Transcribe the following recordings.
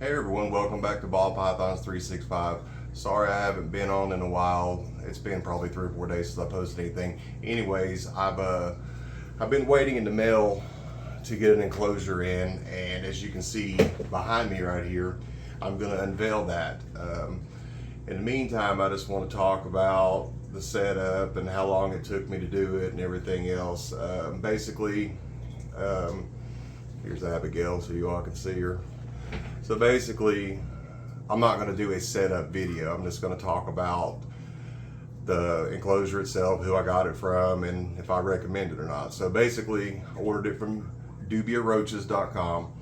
Hey everyone, welcome back to Ball Pythons 365. Sorry I haven't been on in a while. It's been probably 3 or 4 days since I posted anything. Anyways, I've been waiting in the mail to get an enclosure in, and as you can see behind me right here, I'm gonna unveil that. In the meantime, I just want to talk about the setup and how long it took me to do it and everything else. Here's Abigail so you all can see her. So basically, I'm not going to do a setup video. I'm just going to talk about the enclosure itself, who I got it from, and if I recommend it or not. So basically, I ordered it from dubiaroaches.com.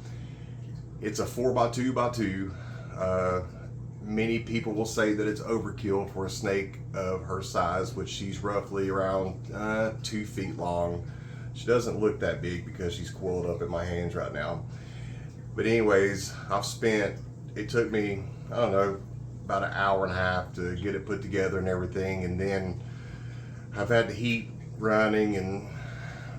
It's a 4x2x2. Many people will say that it's overkill for a snake of her size, which she's roughly around 2 feet long. She doesn't look that big because she's coiled up in my hands right now. But anyways, it took me, I don't know, about an hour and a half to get it put together and everything. And then I've had the heat running and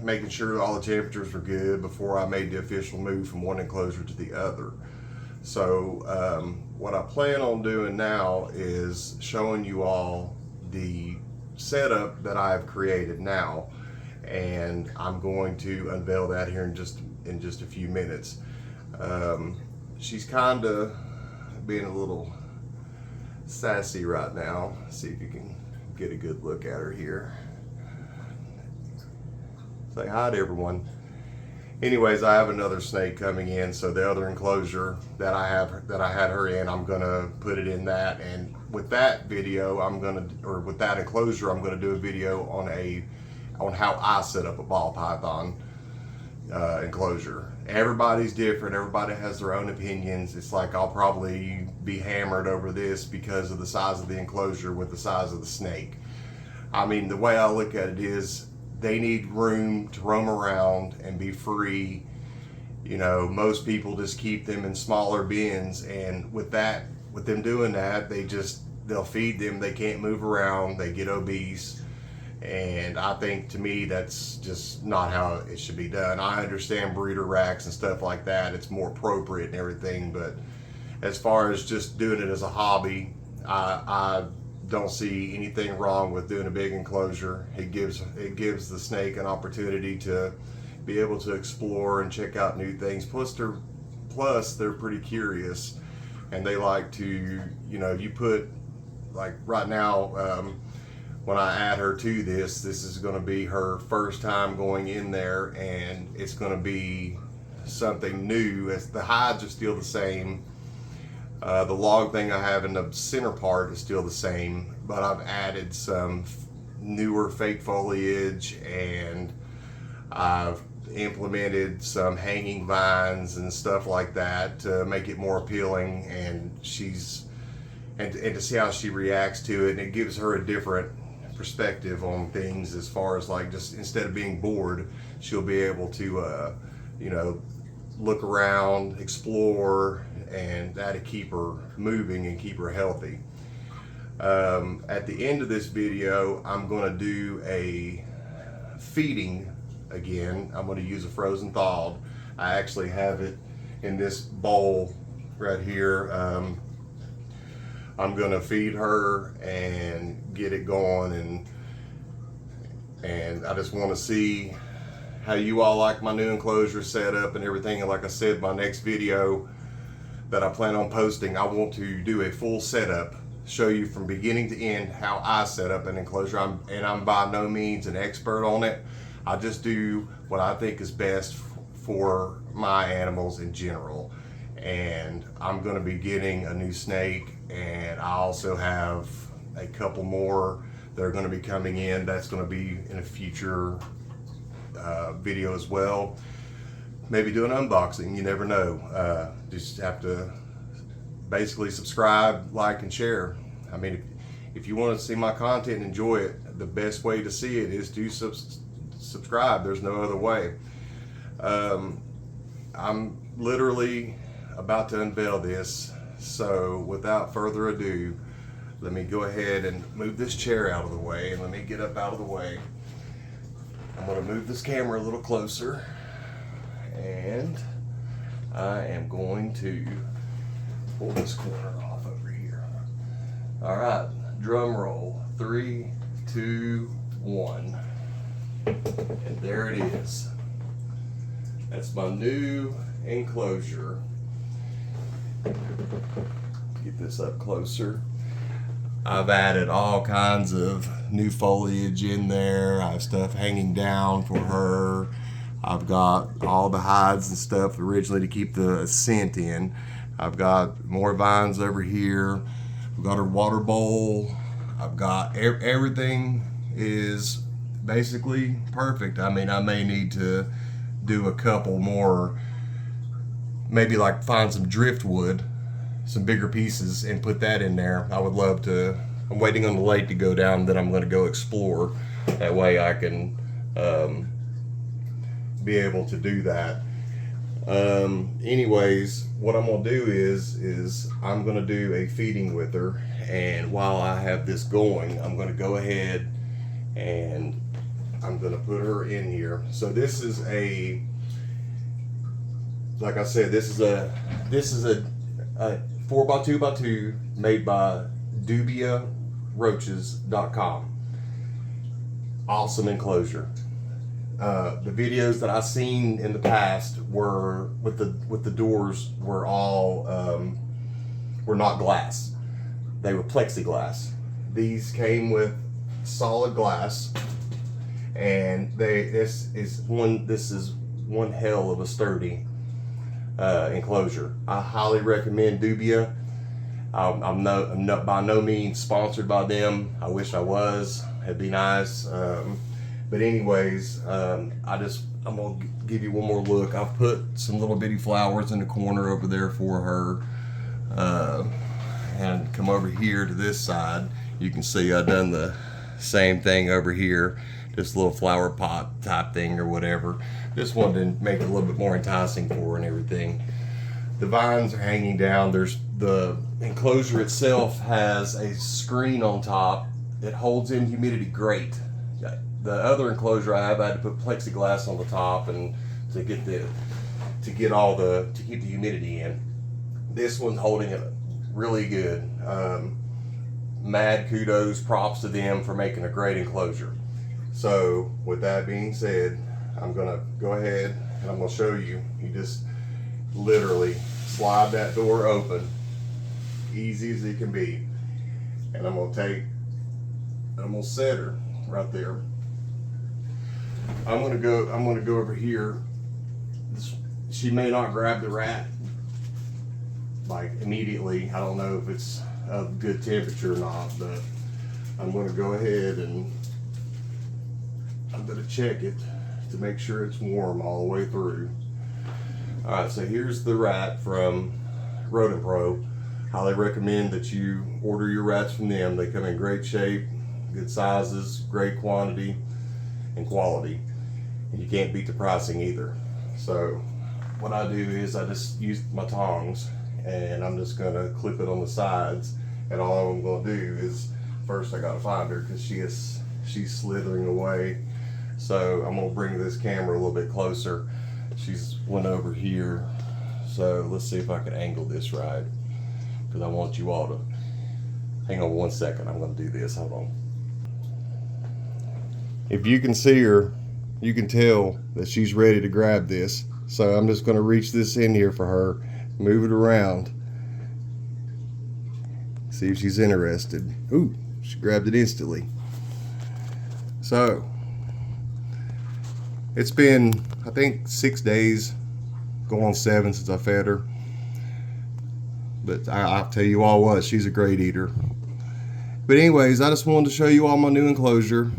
making sure all the temperatures were good before I made the official move from one enclosure to the other. So what I plan on doing now is showing you all the setup that I've created now. And I'm going to unveil that here in just a few minutes. She's kind of being a little sassy right now. See if you can get a good look at her here. Say hi to everyone. Anyways, I have another snake coming in, so the other enclosure that I had her in, I'm gonna put it in that. And with that video, with that enclosure, I'm gonna do a video on how I set up a ball python enclosure. Everybody's different. Everybody has their own opinions. It's like I'll probably be hammered over this because of the size of the enclosure with the size of the snake. I mean, the way I look at it is they need room to roam around and be free. You know, most people just keep them in smaller bins, and with them doing that, they'll feed them. They can't move around. They get obese. And I think, to me, that's just not how it should be done. I understand breeder racks and stuff like that. It's more appropriate and everything. But as far as just doing it as a hobby, I don't see anything wrong with doing a big enclosure. It gives the snake an opportunity to be able to explore and check out new things. Plus they're pretty curious, and they like to, you put, like right now, when I add her to this is going to be her first time going in there, and it's going to be something new. As the hides are still the same, the log thing I have in the center part is still the same, but I've added some newer fake foliage, and I've implemented some hanging vines and stuff like that to make it more appealing, and to see how she reacts to it. And it gives her a different perspective on things, as far as, like, just instead of being bored, she'll be able to look around, explore, and that'll keep her moving and keep her healthy. At the end of this video, I'm going to do a feeding again. I'm going to use a frozen thawed. I actually have it in this bowl right here. I'm gonna feed her and get it going, and I just want to see how you all like my new enclosure setup and everything. And like I said, my next video that I plan on posting, I want to do a full setup, show you from beginning to end how I set up an enclosure. I'm by no means an expert on it. I just do what I think is best for my animals in general. And I'm going to be getting a new snake, and I also have a couple more that are going to be coming in. That's going to be in a future video as well. Maybe do an unboxing, you never know. Just have to basically subscribe, like, and share. I mean, if you want to see my content and enjoy it, the best way to see it is to subscribe. There's no other way. I'm literally about to unveil this, so without further ado, let me go ahead and move this chair out of the way, and let me get up out of the way. I'm going to move this camera a little closer, and I am going to pull this corner off over here. All right, drum roll. 3, 2, 1. And there it is. That's my new enclosure. Get this up closer. I've added all kinds of new foliage in there. I have stuff hanging down for her. I've got all the hides and stuff originally to keep the scent in. I've got more vines over here. I've got her water bowl. I've got everything is basically perfect. I mean, I may need to do a couple more, maybe like find some driftwood, some bigger pieces, and put that in there. I would love to. I'm waiting on the lake to go down, then I'm going to go explore. That way I can be able to do that. Anyways, what I'm going to do is I'm going to do a feeding with her, and while I have this going, I'm going to go ahead and I'm going to put her in here. So this is a, like I said, this is a 4x2x2 made by dubiaroaches.com. Awesome enclosure. The videos that I've seen in the past were with the doors were all were not glass. They were plexiglass. These came with solid glass, and this is one hell of a sturdy enclosure. I highly recommend Dubia. I'm not by no means sponsored by them. I wish I was. It'd be nice. But anyways, I'm gonna give you one more look. I've put some little bitty flowers in the corner over there for her. And come over here to this side. You can see I've done the same thing over here. This little flower pot type thing or whatever. This one didn't make it a little bit more enticing for her and everything. The vines are hanging down. There's the enclosure itself has a screen on top. It holds in humidity great. The other enclosure I had to put plexiglass on the top and to keep the humidity in. This one's holding it really good. Mad kudos, props to them for making a great enclosure. So with that being said, I'm gonna go ahead and I'm gonna show you. You just literally slide that door open, easy as it can be. And I'm gonna set her right there. I'm gonna go over here. She may not grab the rat like immediately. I don't know if it's a good temperature or not, but I'm gonna go ahead and I'm gonna check it to make sure it's warm all the way through. All right, so here's the rat from Rodent Pro. Highly recommend that you order your rats from them. They come in great shape, good sizes, great quantity and quality, and you can't beat the pricing either. So what I do is I just use my tongs and I'm just gonna clip it on the sides, and all I'm gonna do is first I gotta find her because she's slithering away. So I'm gonna bring this camera a little bit closer. She's went over here, so let's see if I can angle this right, because I want you all to hang on one second. I'm gonna do this. Hold on. If you can see her, you can tell that she's ready to grab this. So I'm just going to reach this in here for her, move it around, see if she's interested. Ooh, she grabbed it instantly. So it's been, I think, 6 days, going on 7 since I fed her. But I'll tell you all what, she's a great eater. But anyways, I just wanted to show you all my new enclosure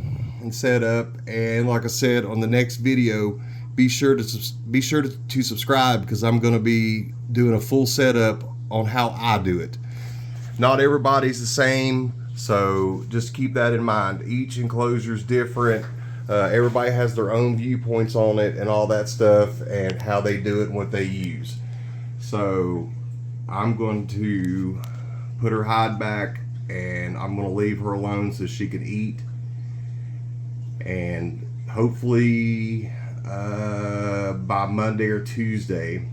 and setup, and like I said, on the next video, be sure to subscribe, because I'm going to be doing a full setup on how I do it. Not everybody's the same, so just keep that in mind. Each enclosure is different. Everybody has their own viewpoints on it and all that stuff, and how they do it and what they use. So I'm going to put her hide back, and I'm going to leave her alone so she can eat. And hopefully by Monday or Tuesday,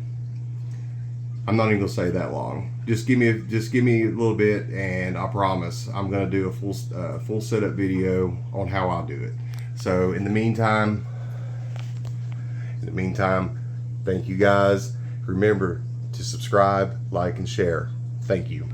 I'm not even gonna say that long. Just give me a little bit, and I promise I'm gonna do a full setup video on how I do it. So in the meantime, thank you guys. Remember to subscribe, like, and share. Thank you.